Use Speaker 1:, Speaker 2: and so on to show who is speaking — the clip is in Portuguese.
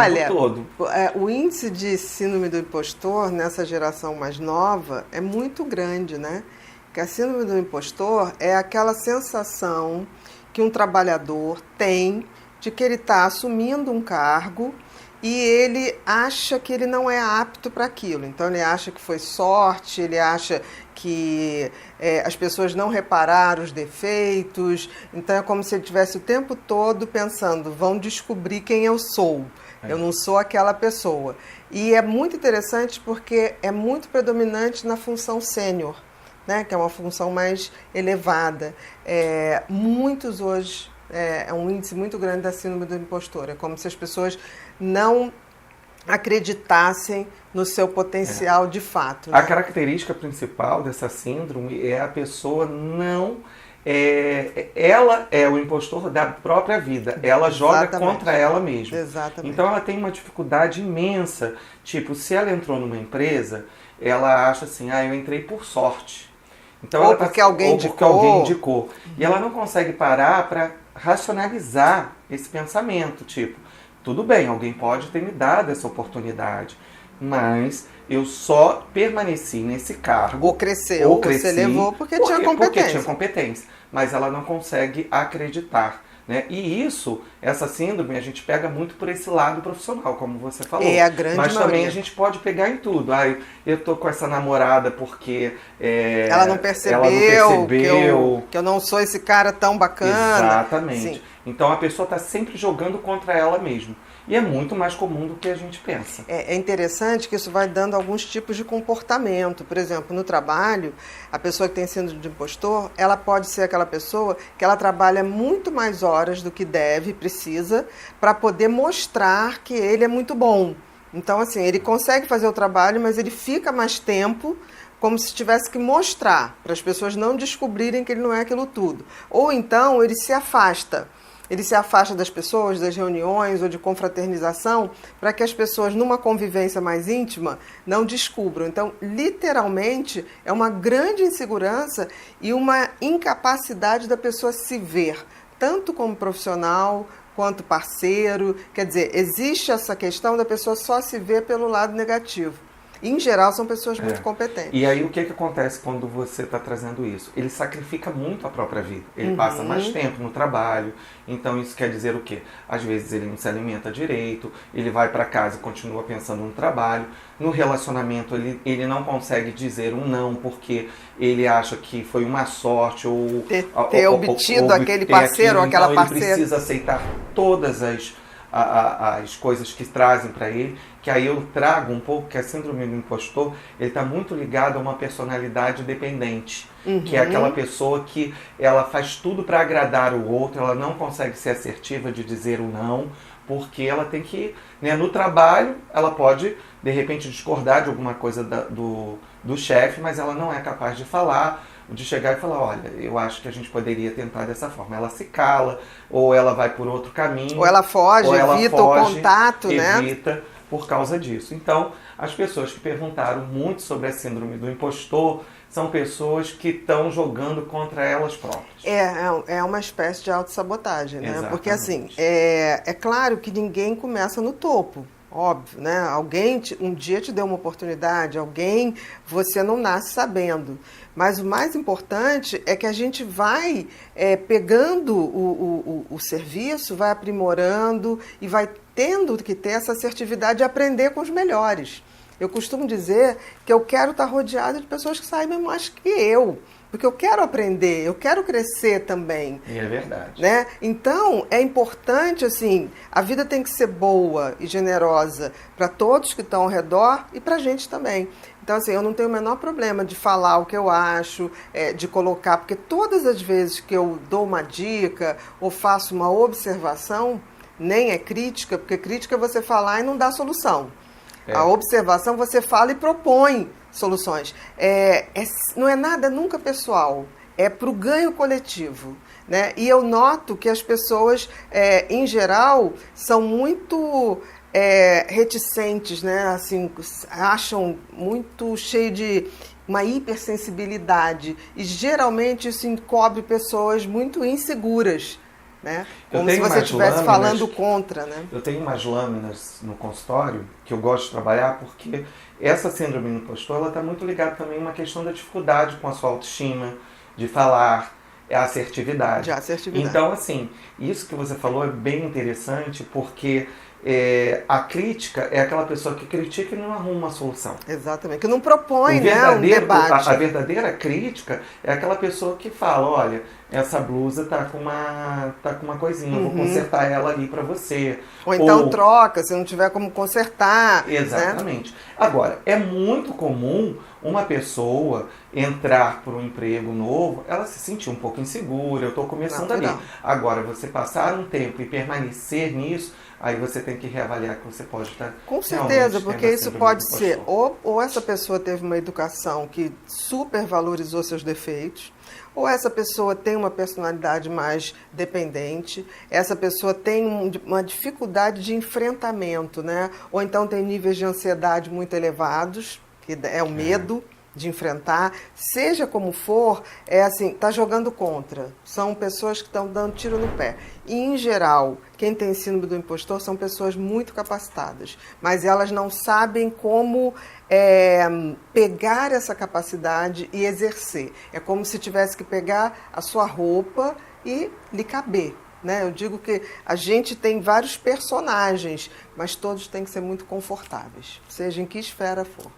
Speaker 1: Olha,
Speaker 2: todo.
Speaker 1: O índice de síndrome do impostor nessa geração mais nova é muito grande, né? Que a síndrome do impostor é aquela sensação que um trabalhador tem de que ele está assumindo um cargo e ele acha que ele não é apto para aquilo. Então, ele acha que foi sorte, ele acha que as pessoas não repararam os defeitos. Então, é como se ele estivesse o tempo todo pensando, vão descobrir quem eu sou. Eu não sou aquela pessoa. E é muito interessante porque é muito predominante na função sênior, né, que é uma função mais elevada. Muitos hoje, é um índice muito grande da síndrome do impostor. É como se as pessoas não acreditassem no seu potencial de fato. Né?
Speaker 2: A característica principal dessa síndrome é a pessoa não... ela é o impostor da própria vida. Ela joga contra ela mesma.
Speaker 1: Exatamente.
Speaker 2: Então ela tem uma dificuldade imensa. Tipo, se ela entrou numa empresa, ela acha assim, eu entrei por sorte. Então,
Speaker 1: ou porque alguém indicou.
Speaker 2: E ela não consegue parar para racionalizar esse pensamento. Tipo, tudo bem, alguém pode ter me dado essa oportunidade, mas eu só permaneci nesse cargo.
Speaker 1: Ou cresceu, você levou porque tinha competência.
Speaker 2: Porque tinha competência. Mas ela não consegue acreditar. Né? E essa síndrome, a gente pega muito por esse lado profissional, como você falou.
Speaker 1: É a grande
Speaker 2: Mas
Speaker 1: maioria.
Speaker 2: Também a gente pode pegar em tudo. Eu tô com essa namorada porque
Speaker 1: ela não percebeu que eu não sou esse cara tão bacana.
Speaker 2: Exatamente.
Speaker 1: Sim.
Speaker 2: Então a pessoa está sempre jogando contra ela mesma. E é muito mais comum do que a gente pensa.
Speaker 1: É interessante que isso vai dando alguns tipos de comportamento. Por exemplo, no trabalho, a pessoa que tem síndrome de impostor, ela pode ser aquela pessoa que ela trabalha muito mais horas do que deve, precisa, para poder mostrar que ele é muito bom. Então, assim, ele consegue fazer o trabalho, mas ele fica mais tempo como se tivesse que mostrar, para as pessoas não descobrirem que ele não é aquilo tudo. Ou então, ele se afasta. Ele se afasta das pessoas, das reuniões ou de confraternização, para que as pessoas, numa convivência mais íntima, não descubram. Então, literalmente, é uma grande insegurança e uma incapacidade da pessoa se ver, tanto como profissional quanto parceiro. Quer dizer, existe essa questão da pessoa só se ver pelo lado negativo. Em geral, são pessoas muito competentes.
Speaker 2: E aí, o que acontece quando você está trazendo isso? Ele sacrifica muito a própria vida. Ele passa mais tempo no trabalho. Então, isso quer dizer o quê? Às vezes, ele não se alimenta direito, ele vai para casa e continua pensando no trabalho. No relacionamento, ele não consegue dizer um não, porque ele acha que foi uma sorte ou...
Speaker 1: Ter obtido aquele parceiro ou aquela parceira.
Speaker 2: Ele precisa aceitar todas as coisas que trazem para ele, que aí eu trago um pouco que a síndrome do impostor, ele está muito ligado a uma personalidade dependente, que é aquela pessoa que ela faz tudo para agradar o outro, ela não consegue ser assertiva de dizer o não, porque ela tem que, né, no trabalho, ela pode, de repente, discordar de alguma coisa do chefe, mas ela não é capaz de falar, de chegar e falar, olha, eu acho que a gente poderia tentar dessa forma. Ela se cala, ou ela vai por outro caminho.
Speaker 1: Ou ela foge, evita o contato, né?
Speaker 2: Evita por causa disso. Então, as pessoas que perguntaram muito sobre a síndrome do impostor são pessoas que estão jogando contra elas próprias.
Speaker 1: É uma espécie de autossabotagem, né?
Speaker 2: Exatamente.
Speaker 1: Porque, assim, é claro que ninguém começa no topo. Óbvio, né? Alguém um dia te deu uma oportunidade, você não nasce sabendo. Mas o mais importante é que a gente vai pegando o serviço, vai aprimorando e vai tendo que ter essa assertividade de aprender com os melhores. Eu costumo dizer que eu quero estar rodeada de pessoas que saibam mais que eu. Porque eu quero aprender, eu quero crescer também.
Speaker 2: E é verdade.
Speaker 1: Né? Então, é importante, assim, a vida tem que ser boa e generosa para todos que estão ao redor e para a gente também. Então, assim, eu não tenho o menor problema de falar o que eu acho, de colocar, porque todas as vezes que eu dou uma dica ou faço uma observação, nem é crítica, porque crítica é você falar e não dá solução. A observação você fala e propõe soluções. Não é nada nunca pessoal, é para o ganho coletivo. Né? E eu noto que as pessoas, em geral, são muito reticentes, né? Assim, acham muito cheio de uma hipersensibilidade. E geralmente isso encobre pessoas muito inseguras. né? Como se você estivesse falando contra, né?
Speaker 2: Eu tenho umas lâminas no consultório que eu gosto de trabalhar porque essa síndrome do impostor, ela está muito ligada também a uma questão da dificuldade com a sua autoestima, de falar, é a assertividade.
Speaker 1: De assertividade.
Speaker 2: Então, assim, isso que você falou é bem interessante porque a crítica é aquela pessoa que critica e não arruma uma solução.
Speaker 1: Exatamente, que não propõe, né, um debate.
Speaker 2: A verdadeira crítica é aquela pessoa que fala, olha, essa blusa tá com uma coisinha, eu vou consertar ela ali para você.
Speaker 1: Ou então troca, se não tiver como consertar.
Speaker 2: Exatamente.
Speaker 1: Né?
Speaker 2: Agora, é muito comum uma pessoa entrar para um emprego novo, ela se sentir um pouco insegura, eu estou começando ali. Agora, você passar um tempo e permanecer nisso, aí você tem que reavaliar que você pode estar...
Speaker 1: Com certeza, porque isso pode ser ou essa pessoa teve uma educação que supervalorizou seus defeitos, ou essa pessoa tem uma personalidade mais dependente, essa pessoa tem uma dificuldade de enfrentamento, né? Ou então tem níveis de ansiedade muito elevados, que é o medo de enfrentar, seja como for, é assim, tá jogando contra. São pessoas que estão dando tiro no pé. E, em geral, quem tem síndrome do impostor são pessoas muito capacitadas, mas elas não sabem como pegar essa capacidade e exercer. É como se tivesse que pegar a sua roupa e lhe caber. Né? Eu digo que a gente tem vários personagens, mas todos têm que ser muito confortáveis, seja em que esfera for.